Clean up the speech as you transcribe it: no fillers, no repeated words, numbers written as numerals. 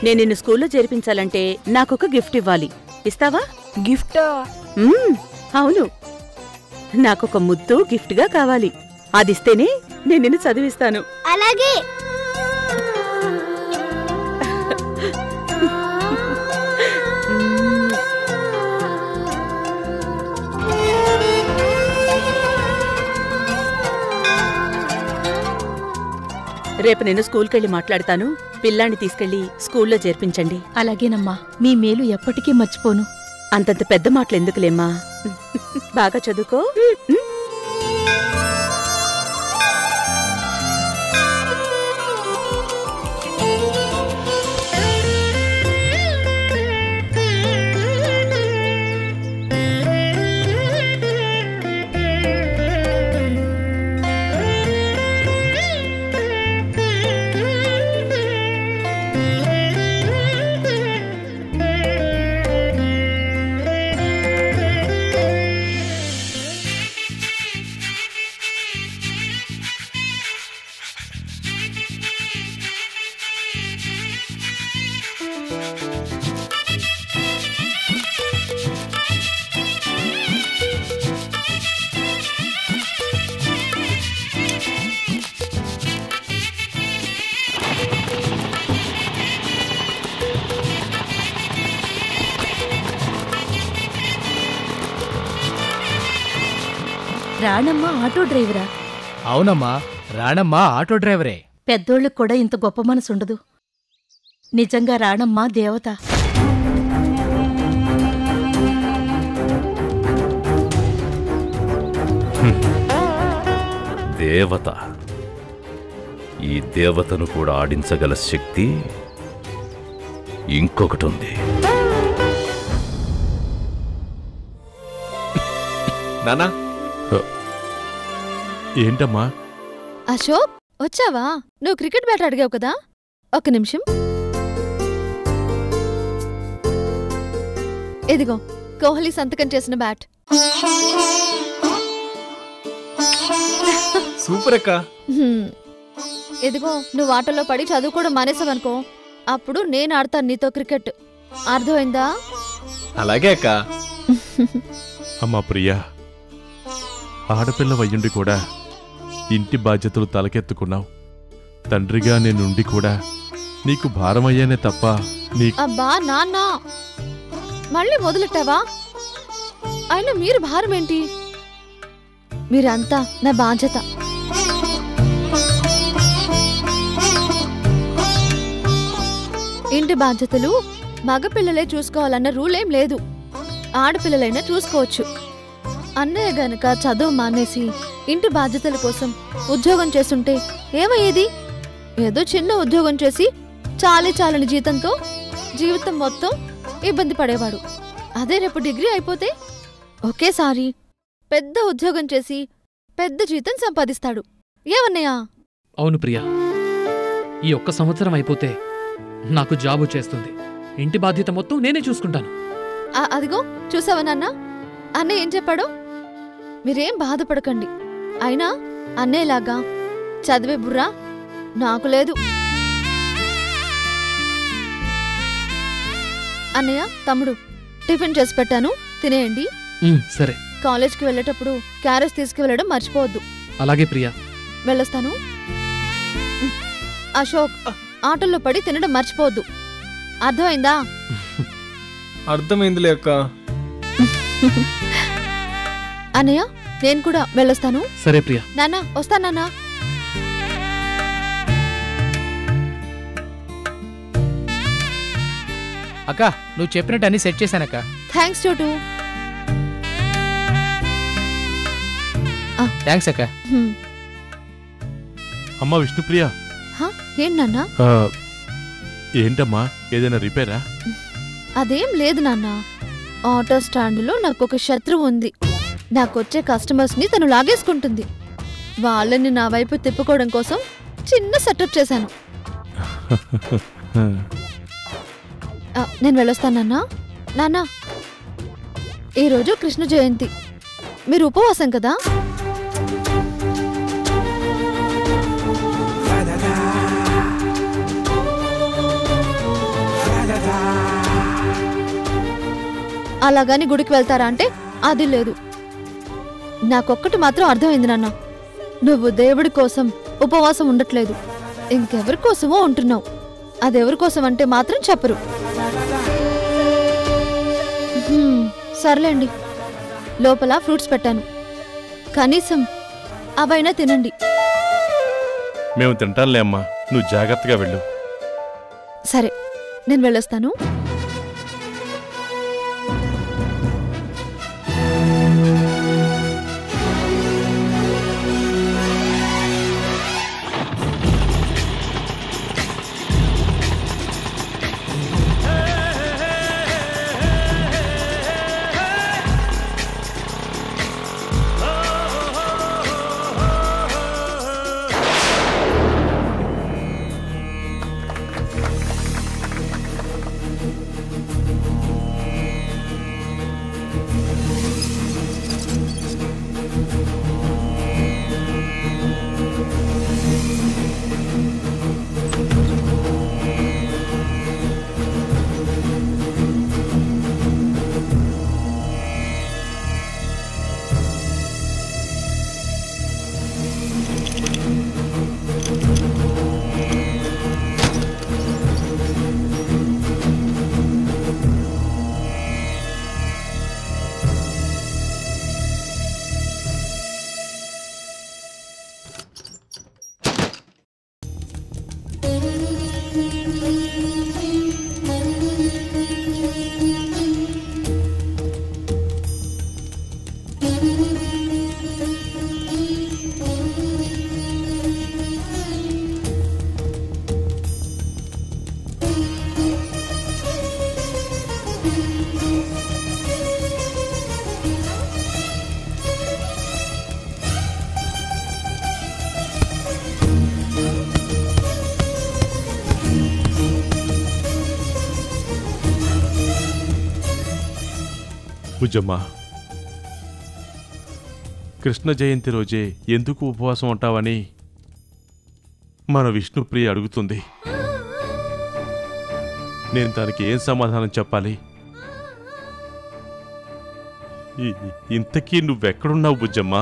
నేను నిన్ను స్కూల్లో చేర్పించాలంటే నాకొక గిఫ్ట్ ఇవ్వాలి. ఇస్తావా? గిఫ్టా? అవును, నాకొక ముద్దు గిఫ్ట్గా కావాలి. అదిస్తేనే నేను నిన్ను చదివిస్తాను. అలాగే. రేపు నేను స్కూల్కెళ్ళి మాట్లాడతాను. పిల్లాన్ని తీసుకెళ్లి స్కూల్లో చేర్పించండి. అలాగేనమ్మా, మీ మేలు ఎప్పటికీ మర్చిపోను. అంతంత పెద్ద మాటలెందుకులేమ్మా, బాగా చదువుకో. రాణమ్మ ఆటో డ్రైవరా? అవునమ్మా, రాణమ్మ ఆటో డ్రైవరే. పెద్దోళ్ళకు కూడా ఇంత గొప్ప మనసుండదు. నిజంగా రాణమ్మ దేవత. దేవత. ఈ దేవతను కూడా ఆడించగల శక్తి ఇంకొకటి ఉంది. నానా. ఏంటమ్మా? అశోక్, వచ్చావా? నువ్వు క్రికెట్ బ్యాట్ అడిగావు కదా, ఒక్క నిమిషం. ఇదిగో కోహ్లీ సంతకం చేసిన బ్యాట్. సూపర్ అక్క. ఇదిగో, నువ్వు ఆటలో పడి చదువుకోవడం మానేసావనుకో, అప్పుడు నేను ఆడతాను నీతో క్రికెట్. అర్థమైందా? అలాగే అక్క. అమ్మా ప్రియా, ఆడపిల్ల వయ్యుండి కూడా ఇంటి బాధ్యతలు తలకెత్తుకున్నావు. తండ్రిగా నేనుండి కూడా నీకు భారమయ్యానే తప్ప అబ్బా నాన్న, మళ్ళీ మొదలెట్టావా? అయినా మీరు భారమేంటి? మీరంతా నా బాధ్యత. ఇంటి బాధ్యతలు మగపిల్లలే చూసుకోవాలన్న రూలేం లేదు. ఆడపిల్లలైనా చూసుకోవచ్చు. అన్నయ్య గనక చదువు మానేసి ఇంటి బాధ్యతల కోసం ఉద్యోగం చేస్తుంటే ఏమయ్యేది? ఏదో చిన్న ఉద్యోగం చేసి చాలని జీతంతో జీవితం మొత్తం ఇబ్బంది పడేవాడు. అదే రేపు డిగ్రీ అయిపోతే ఒకేసారి పెద్ద ఉద్యోగం చేసి పెద్ద జీతం సంపాదిస్తాడు. ఏమన్నయ్యా? అవును ప్రియా, ఈ ఒక్క సంవత్సరం అయిపోతే నాకు జాబ్ వచ్చేస్తుంది. ఇంటి బాధ్యత మొత్తం నేనే చూసుకుంటాను. అదిగో చూసావా నాన్న, అన్నయ్య ఏం చెప్పాడు? మీరేం బాధపడకండి. అయినా అన్నయ్యలాగా చదివే బుర్రా నాకు లేదు. అన్నయ్య, తమ్ముడు, టిఫిన్ చేసి పెట్టాను, తినేయండి. సరే. కాలేజ్కి వెళ్ళేటప్పుడు క్యారేజ్ తీసుకువెళ్ళడం మర్చిపోవద్దు. అలాగే ప్రియా. వెళ్ళొస్తాను. అశోక్, ఆటల్లో పడి తినడం మర్చిపోవద్దు. అర్థమైందా? అర్థమైందిలే అక్క. అన్నయ్య, నేను కూడా వెళ్ళొస్తాను. సరే ప్రియా. నాన్న, వస్తానన్నా. అక్క, నువ్వు చెప్పినట్టు అన్ని సెట్ చేశానక్క. థ్యాంక్స్ చోటు. థ్యాంక్స్ అక్క. అమ్మా విష్ణుప్రియ. ఏంటన్నా? ఏంటమ్మా, ఏదైనా రిపేరా? అదేం లేదు నాన్న. ఆటో స్టాండులో నాకొక శత్రువు ఉంది. నాకొచ్చే కస్టమర్స్ని తను లాగేసుకుంటుంది. వాళ్ళని నా వైపు తిప్పుకోవడం కోసం చిన్న సెటప్ చేశాను. నేను వెళ్ళొస్తానన్నా. నాన్న, ఈరోజు కృష్ణ జయంతి, మీరు ఉపవాసం కదా? అలాగని గుడికి వెళ్తారా అంటే అది లేదు. నాకొక్కటి మాత్రం అర్థమైంది నాన్న, నువ్వు దేవుడి కోసం ఉపవాసం ఉండట్లేదు, ఇంకెవరి కోసమో ఉంటున్నావు. అదెవరి కోసం అంటే మాత్రం చెప్పరు. సర్లేండి, లోపల ఫ్రూట్స్ పెట్టాను, కనీసం అవైనా తినండి. మేము తింటాంలే అమ్మా, నువ్వు జాగ్రత్తగా వెళ్ళు. సరే, నేను వెళ్ళొస్తాను. బుజ్జమ్మ, కృష్ణ జయంతి రోజే ఎందుకు ఉపవాసం ఉంటావని మన విష్ణుప్రియ అడుగుతుంది. నేను దానికి ఏం సమాధానం చెప్పాలి? ఇంతకీ నువ్వెక్కడున్నావు బుజ్జమ్మ?